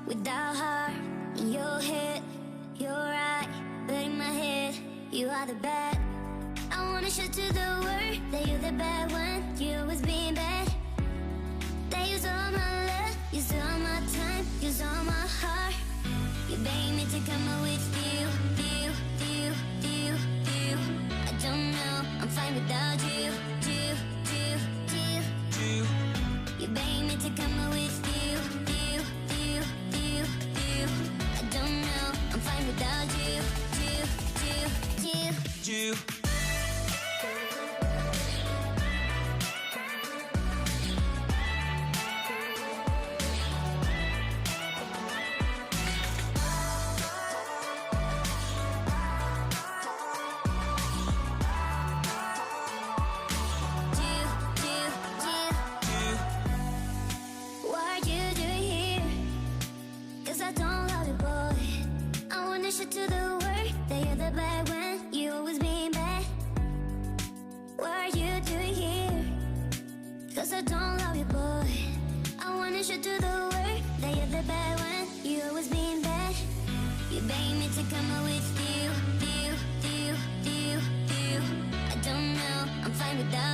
without heart. In your head, you're right, but in my head, you are the bad. I wanna show to the world that you're the bad one. You always being bad. That use all my love, use all my time, use all my heart. You beg me to come out with you. I don't know, I'm fine without you. You beg me to come out with you. I don't know, I'm fine without you. To the world that you're the bad one. You always being bad. What are you doing here? Cause I don't love you, boy. I wanna show to the world that you're the bad one. You always being bad. You beg me to come out with you. I don't know, I'm fine without